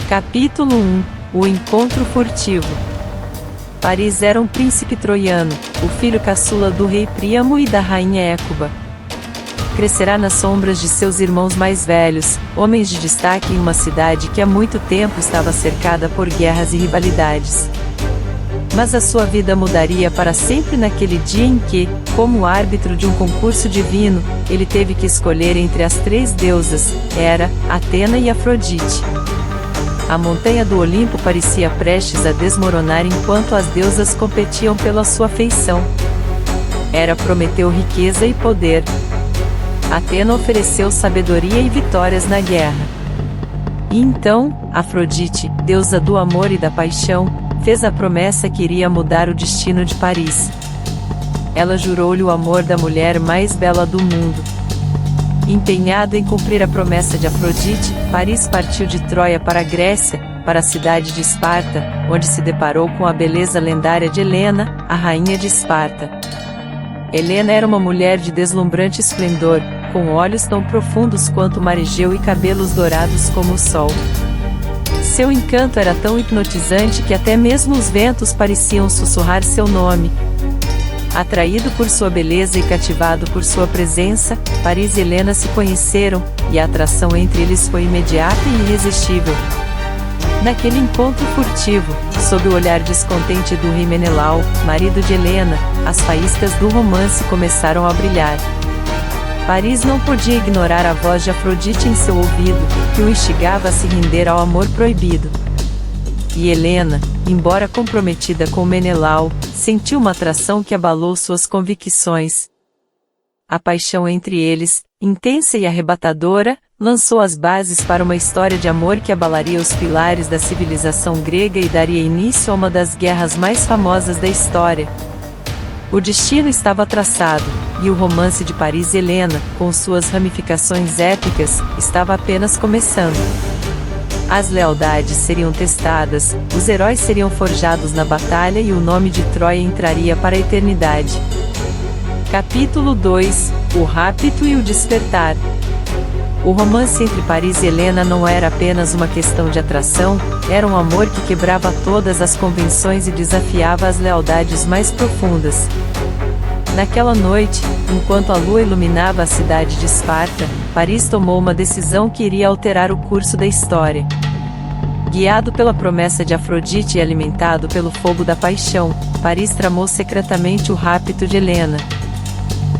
Capítulo 1 O encontro furtivo. Paris era um príncipe troiano, o filho caçula do rei Príamo e da rainha Écuba. Crescerá nas sombras de seus irmãos mais velhos, homens de destaque em uma cidade que há muito tempo estava cercada por guerras e rivalidades. Mas a sua vida mudaria para sempre naquele dia em que, como árbitro de um concurso divino, ele teve que escolher entre as três deusas, Hera, Atena e Afrodite. A montanha do Olimpo parecia prestes a desmoronar enquanto as deusas competiam pela sua afeição. Hera prometeu riqueza e poder. Atena ofereceu sabedoria e vitórias na guerra. E então, Afrodite, deusa do amor e da paixão, fez a promessa que iria mudar o destino de Paris. Ela jurou-lhe o amor da mulher mais bela do mundo. Empenhado em cumprir a promessa de Afrodite, Paris partiu de Troia para a Grécia, para a cidade de Esparta, onde se deparou com a beleza lendária de Helena, a rainha de Esparta. Helena era uma mulher de deslumbrante esplendor, com olhos tão profundos quanto o mar Egeu e cabelos dourados como o sol. Seu encanto era tão hipnotizante que até mesmo os ventos pareciam sussurrar seu nome. Atraído por sua beleza e cativado por sua presença, Paris e Helena se conheceram, e a atração entre eles foi imediata e irresistível. Naquele encontro furtivo, sob o olhar descontente do rei Menelau, marido de Helena, as faíscas do romance começaram a brilhar. Paris não podia ignorar a voz de Afrodite em seu ouvido, que o instigava a se render ao amor proibido. E Helena, embora comprometida com Menelau, sentiu uma atração que abalou suas convicções. A paixão entre eles, intensa e arrebatadora, lançou as bases para uma história de amor que abalaria os pilares da civilização grega e daria início a uma das guerras mais famosas da história. O destino estava traçado, e o romance de Paris e Helena, com suas ramificações épicas, estava apenas começando. As lealdades seriam testadas, os heróis seriam forjados na batalha e o nome de Troia entraria para a eternidade. Capítulo 2 O rapto e o despertar. O romance entre Paris e Helena não era apenas uma questão de atração, era um amor que quebrava todas as convenções e desafiava as lealdades mais profundas. Naquela noite, enquanto a lua iluminava a cidade de Esparta, Paris tomou uma decisão que iria alterar o curso da história. Guiado pela promessa de Afrodite e alimentado pelo fogo da paixão, Paris tramou secretamente o rapto de Helena.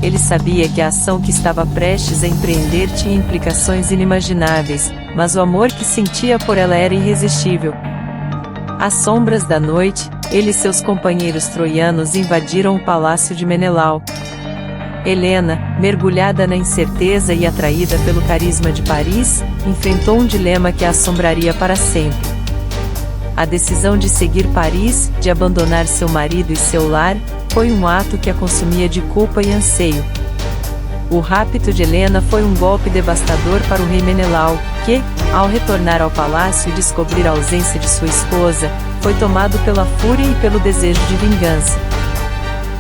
Ele sabia que a ação que estava prestes a empreender tinha implicações inimagináveis, mas o amor que sentia por ela era irresistível. Às sombras da noite, ele e seus companheiros troianos invadiram o palácio de Menelau. Helena, mergulhada na incerteza e atraída pelo carisma de Paris, enfrentou um dilema que a assombraria para sempre. A decisão de seguir Paris, de abandonar seu marido e seu lar, foi um ato que a consumia de culpa e anseio. O rapto de Helena foi um golpe devastador para o rei Menelau, que, ao retornar ao palácio e descobrir a ausência de sua esposa, foi tomado pela fúria e pelo desejo de vingança.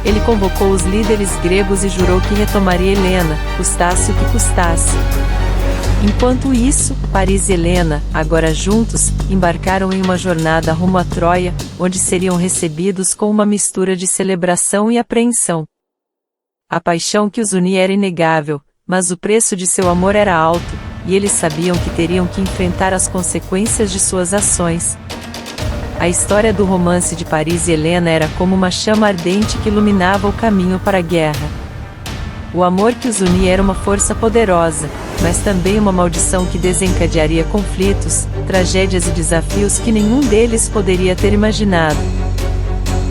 Ele convocou os líderes gregos e jurou que retomaria Helena, custasse o que custasse. Enquanto isso, Paris e Helena, agora juntos, embarcaram em uma jornada rumo a Troia, onde seriam recebidos com uma mistura de celebração e apreensão. A paixão que os unia era inegável, mas o preço de seu amor era alto, e eles sabiam que teriam que enfrentar as consequências de suas ações. A história do romance de Paris e Helena era como uma chama ardente que iluminava o caminho para a guerra. O amor que os unia era uma força poderosa, mas também uma maldição que desencadearia conflitos, tragédias e desafios que nenhum deles poderia ter imaginado.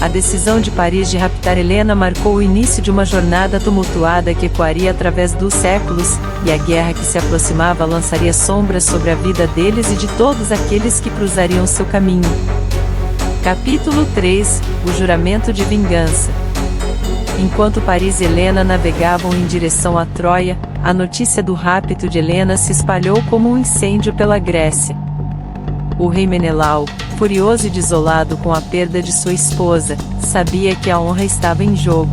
A decisão de Paris de raptar Helena marcou o início de uma jornada tumultuada que ecoaria através dos séculos, e a guerra que se aproximava lançaria sombras sobre a vida deles e de todos aqueles que cruzariam seu caminho. Capítulo 3 O juramento de vingança. Enquanto Paris e Helena navegavam em direção a Troia, a notícia do rapto de Helena se espalhou como um incêndio pela Grécia. O rei Menelau, furioso e desolado com a perda de sua esposa, sabia que a honra estava em jogo.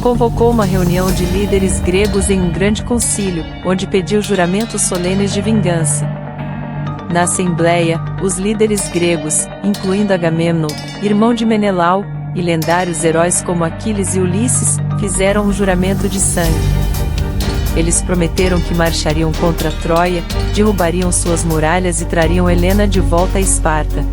Convocou uma reunião de líderes gregos em um grande concílio, onde pediu juramentos solenes de vingança. Na assembleia, os líderes gregos, incluindo Agamemnon, irmão de Menelau, e lendários heróis como Aquiles e Ulisses, fizeram um juramento de sangue. Eles prometeram que marchariam contra Troia, derrubariam suas muralhas e trariam Helena de volta a Esparta.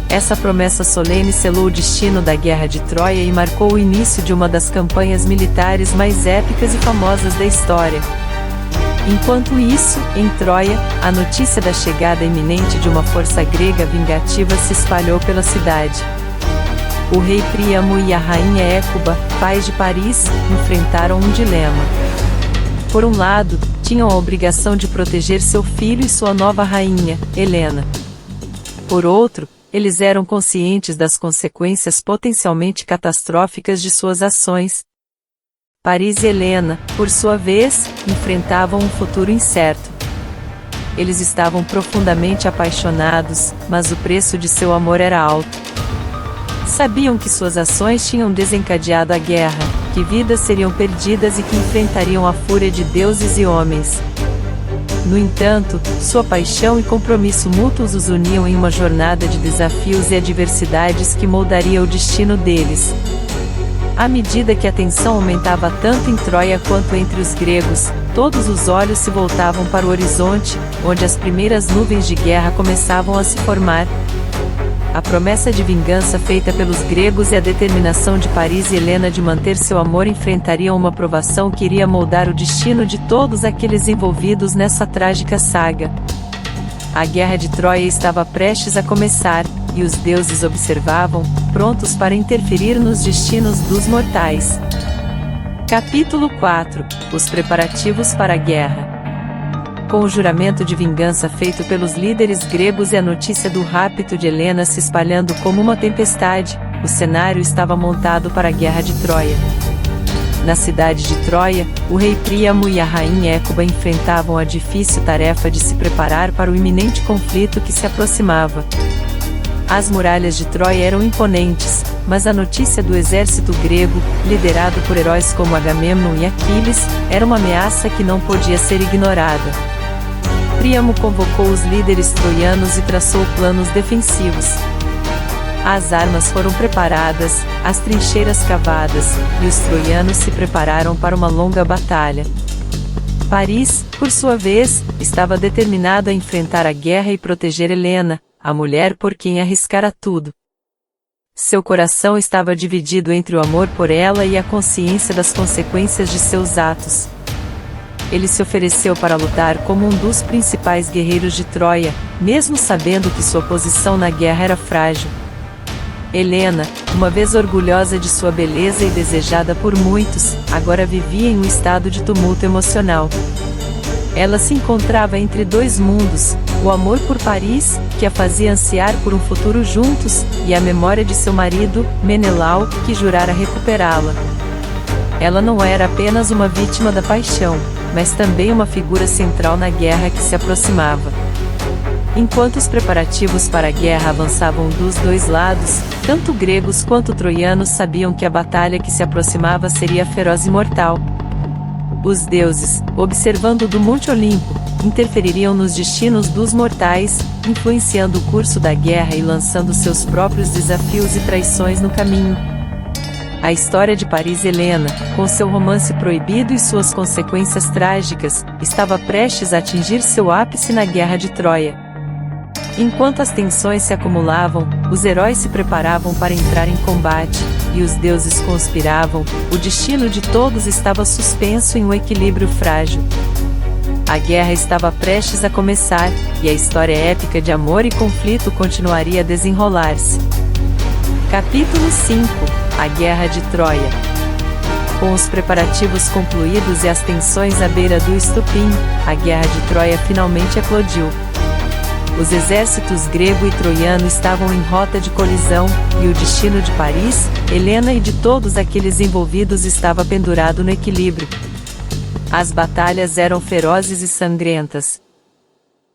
Essa promessa solene selou o destino da Guerra de Troia e marcou o início de uma das campanhas militares mais épicas e famosas da história. Enquanto isso, em Troia, a notícia da chegada iminente de uma força grega vingativa se espalhou pela cidade. O rei Príamo e a rainha Écuba, pais de Paris, enfrentaram um dilema. Por um lado, tinham a obrigação de proteger seu filho e sua nova rainha, Helena. Por outro, eles eram conscientes das consequências potencialmente catastróficas de suas ações. Paris e Helena, por sua vez, enfrentavam um futuro incerto. Eles estavam profundamente apaixonados, mas o preço de seu amor era alto. Sabiam que suas ações tinham desencadeado a guerra, que vidas seriam perdidas e que enfrentariam a fúria de deuses e homens. No entanto, sua paixão e compromisso mútuos os uniam em uma jornada de desafios e adversidades que moldaria o destino deles. À medida que a tensão aumentava tanto em Troia quanto entre os gregos, todos os olhos se voltavam para o horizonte, onde as primeiras nuvens de guerra começavam a se formar. A promessa de vingança feita pelos gregos e a determinação de Paris e Helena de manter seu amor enfrentariam uma provação que iria moldar o destino de todos aqueles envolvidos nessa trágica saga. A Guerra de Troia estava prestes a começar, e os deuses observavam, prontos para interferir nos destinos dos mortais. Capítulo 4 – Os preparativos para a guerra. Com o juramento de vingança feito pelos líderes gregos e a notícia do rapto de Helena se espalhando como uma tempestade, o cenário estava montado para a Guerra de Troia. Na cidade de Troia, o rei Príamo e a rainha Écuba enfrentavam a difícil tarefa de se preparar para o iminente conflito que se aproximava. As muralhas de Troia eram imponentes, mas a notícia do exército grego, liderado por heróis como Agamemnon e Aquiles, era uma ameaça que não podia ser ignorada. Príamo convocou os líderes troianos e traçou planos defensivos. As armas foram preparadas, as trincheiras cavadas, e os troianos se prepararam para uma longa batalha. Paris, por sua vez, estava determinado a enfrentar a guerra e proteger Helena, a mulher por quem arriscara tudo. Seu coração estava dividido entre o amor por ela e a consciência das consequências de seus atos. Ele se ofereceu para lutar como um dos principais guerreiros de Troia, mesmo sabendo que sua posição na guerra era frágil. Helena, uma vez orgulhosa de sua beleza e desejada por muitos, agora vivia em um estado de tumulto emocional. Ela se encontrava entre dois mundos, o amor por Paris, que a fazia ansiar por um futuro juntos, e a memória de seu marido, Menelau, que jurara recuperá-la. Ela não era apenas uma vítima da paixão, mas também uma figura central na guerra que se aproximava. Enquanto os preparativos para a guerra avançavam dos dois lados, tanto gregos quanto troianos sabiam que a batalha que se aproximava seria feroz e mortal. Os deuses, observando do Monte Olimpo, interfeririam nos destinos dos mortais, influenciando o curso da guerra e lançando seus próprios desafios e traições no caminho. A história de Paris e Helena, com seu romance proibido e suas consequências trágicas, estava prestes a atingir seu ápice na Guerra de Troia. Enquanto as tensões se acumulavam, os heróis se preparavam para entrar em combate, e os deuses conspiravam, o destino de todos estava suspenso em um equilíbrio frágil. A guerra estava prestes a começar, e a história épica de amor e conflito continuaria a desenrolar-se. Capítulo 5 – A Guerra de Troia. Com os preparativos concluídos e as tensões à beira do estupim, a Guerra de Troia finalmente eclodiu. Os exércitos grego e troiano estavam em rota de colisão, e o destino de Paris, Helena e de todos aqueles envolvidos estava pendurado no equilíbrio. As batalhas eram ferozes e sangrentas.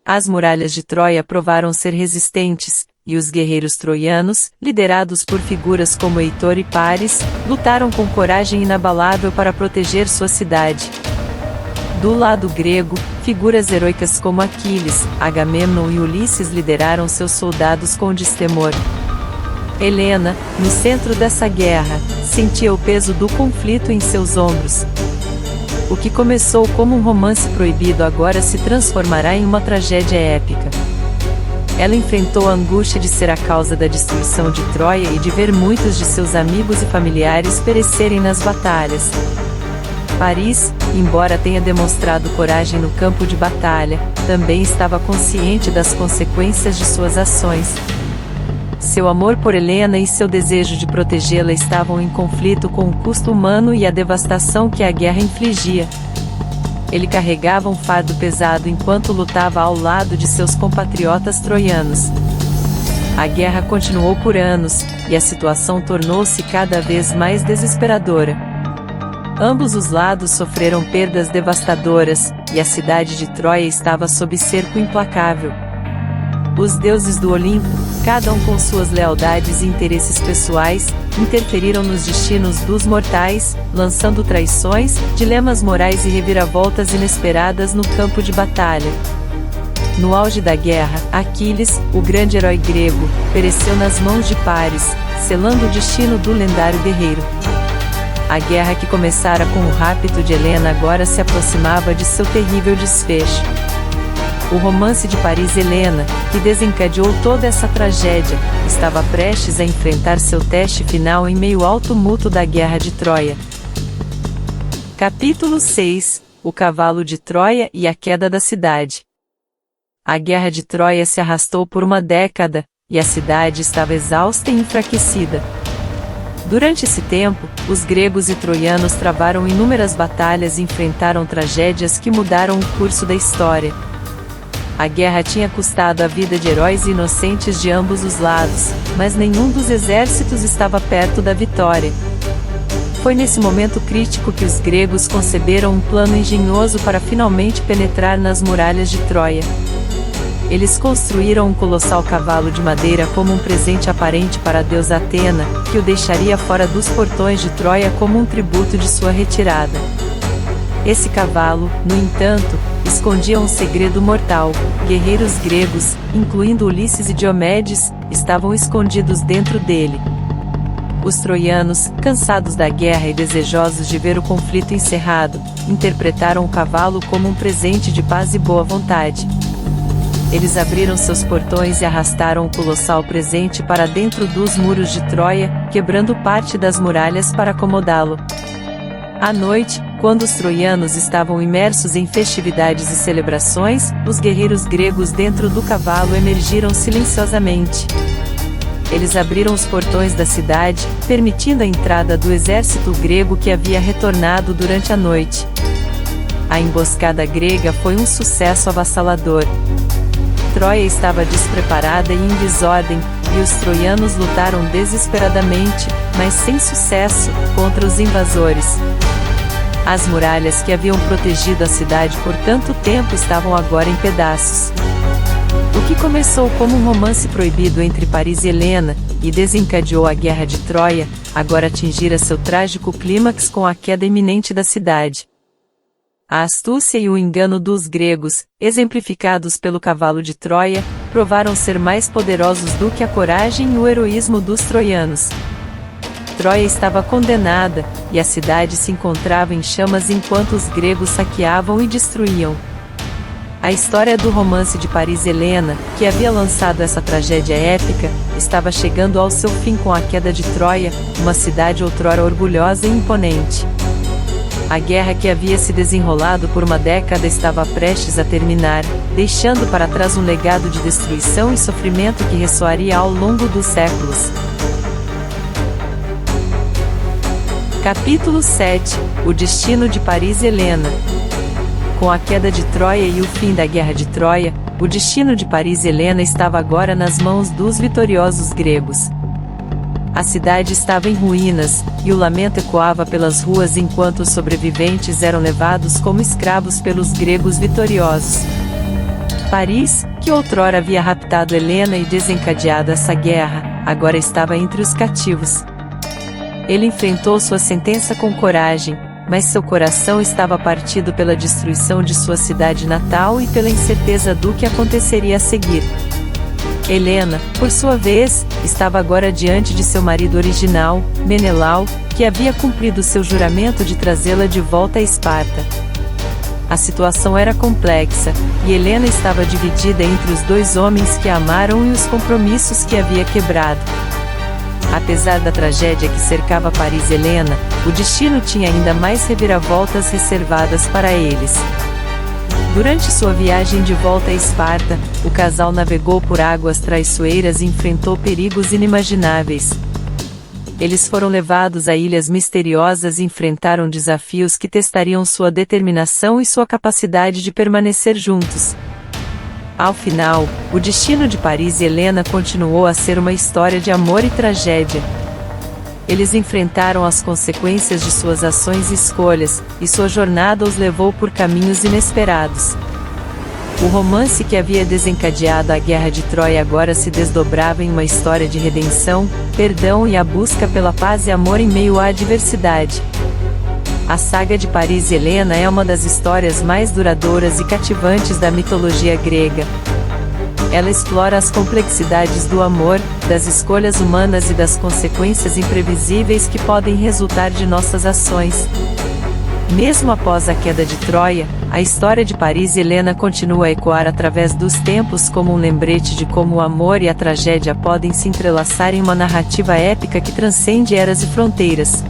As muralhas de Troia provaram ser resistentes, e os guerreiros troianos, liderados por figuras como Heitor e Paris, lutaram com coragem inabalável para proteger sua cidade. Do lado grego, figuras heróicas como Aquiles, Agamemnon e Ulisses lideraram seus soldados com destemor. Helena, no centro dessa guerra, sentia o peso do conflito em seus ombros. O que começou como um romance proibido agora se transformará em uma tragédia épica. Ela enfrentou a angústia de ser a causa da destruição de Troia e de ver muitos de seus amigos e familiares perecerem nas batalhas. Paris, embora tenha demonstrado coragem no campo de batalha, também estava consciente das consequências de suas ações. Seu amor por Helena e seu desejo de protegê-la estavam em conflito com o custo humano e a devastação que a guerra infligia. Ele carregava um fardo pesado enquanto lutava ao lado de seus compatriotas troianos. A guerra continuou por anos, e a situação tornou-se cada vez mais desesperadora. Ambos os lados sofreram perdas devastadoras, e a cidade de Troia estava sob cerco implacável. Os deuses do Olimpo, cada um com suas lealdades e interesses pessoais, interferiram nos destinos dos mortais, lançando traições, dilemas morais e reviravoltas inesperadas no campo de batalha. No auge da guerra, Aquiles, o grande herói grego, pereceu nas mãos de Paris, selando o destino do lendário guerreiro. A guerra que começara com o rapto de Helena agora se aproximava de seu terrível desfecho. O romance de Paris e Helena, que desencadeou toda essa tragédia, estava prestes a enfrentar seu teste final em meio ao tumulto da Guerra de Troia. Capítulo 6 – O cavalo de Troia e a queda da cidade. A Guerra de Troia se arrastou por uma década, e a cidade estava exausta e enfraquecida. Durante esse tempo, os gregos e troianos travaram inúmeras batalhas e enfrentaram tragédias que mudaram o curso da história. A guerra tinha custado a vida de heróis inocentes de ambos os lados, mas nenhum dos exércitos estava perto da vitória. Foi nesse momento crítico que os gregos conceberam um plano engenhoso para finalmente penetrar nas muralhas de Troia. Eles construíram um colossal cavalo de madeira como um presente aparente para a deusa Atena, que o deixaria fora dos portões de Troia como um tributo de sua retirada. Esse cavalo, no entanto, escondia um segredo mortal. Guerreiros gregos, incluindo Ulisses e Diomedes, estavam escondidos dentro dele. Os troianos, cansados da guerra e desejosos de ver o conflito encerrado, interpretaram o cavalo como um presente de paz e boa vontade. Eles abriram seus portões e arrastaram o colossal presente para dentro dos muros de Troia, quebrando parte das muralhas para acomodá-lo. À noite, quando os troianos estavam imersos em festividades e celebrações, os guerreiros gregos dentro do cavalo emergiram silenciosamente. Eles abriram os portões da cidade, permitindo a entrada do exército grego que havia retornado durante a noite. A emboscada grega foi um sucesso avassalador. Troia estava despreparada e em desordem, e os troianos lutaram desesperadamente, mas sem sucesso, contra os invasores. As muralhas que haviam protegido a cidade por tanto tempo estavam agora em pedaços. O que começou como um romance proibido entre Paris e Helena, e desencadeou a Guerra de Troia, agora atingira seu trágico clímax com a queda iminente da cidade. A astúcia e o engano dos gregos, exemplificados pelo cavalo de Troia, provaram ser mais poderosos do que a coragem e o heroísmo dos troianos. Troia estava condenada, e a cidade se encontrava em chamas enquanto os gregos saqueavam e destruíam. A história do romance de Paris e Helena, que havia lançado essa tragédia épica, estava chegando ao seu fim com a queda de Troia, uma cidade outrora orgulhosa e imponente. A guerra que havia se desenrolado por uma década estava prestes a terminar, deixando para trás um legado de destruição e sofrimento que ressoaria ao longo dos séculos. Capítulo 7 – O destino de Paris e Helena. Com a queda de Troia e o fim da Guerra de Troia, o destino de Paris e Helena estava agora nas mãos dos vitoriosos gregos. A cidade estava em ruínas, e o lamento ecoava pelas ruas enquanto os sobreviventes eram levados como escravos pelos gregos vitoriosos. Paris, que outrora havia raptado Helena e desencadeado essa guerra, agora estava entre os cativos. Ele enfrentou sua sentença com coragem, mas seu coração estava partido pela destruição de sua cidade natal e pela incerteza do que aconteceria a seguir. Helena, por sua vez, estava agora diante de seu marido original, Menelau, que havia cumprido seu juramento de trazê-la de volta a Esparta. A situação era complexa, e Helena estava dividida entre os dois homens que a amaram e os compromissos que havia quebrado. Apesar da tragédia que cercava Paris e Helena, o destino tinha ainda mais reviravoltas reservadas para eles. Durante sua viagem de volta a Esparta, o casal navegou por águas traiçoeiras e enfrentou perigos inimagináveis. Eles foram levados a ilhas misteriosas e enfrentaram desafios que testariam sua determinação e sua capacidade de permanecer juntos. Ao final, o destino de Paris e Helena continuou a ser uma história de amor e tragédia. Eles enfrentaram as consequências de suas ações e escolhas, e sua jornada os levou por caminhos inesperados. O romance que havia desencadeado a Guerra de Troia agora se desdobrava em uma história de redenção, perdão e a busca pela paz e amor em meio à adversidade. A saga de Paris e Helena é uma das histórias mais duradouras e cativantes da mitologia grega. Ela explora as complexidades do amor, das escolhas humanas e das consequências imprevisíveis que podem resultar de nossas ações. Mesmo após a queda de Troia, a história de Paris e Helena continua a ecoar através dos tempos como um lembrete de como o amor e a tragédia podem se entrelaçar em uma narrativa épica que transcende eras e fronteiras.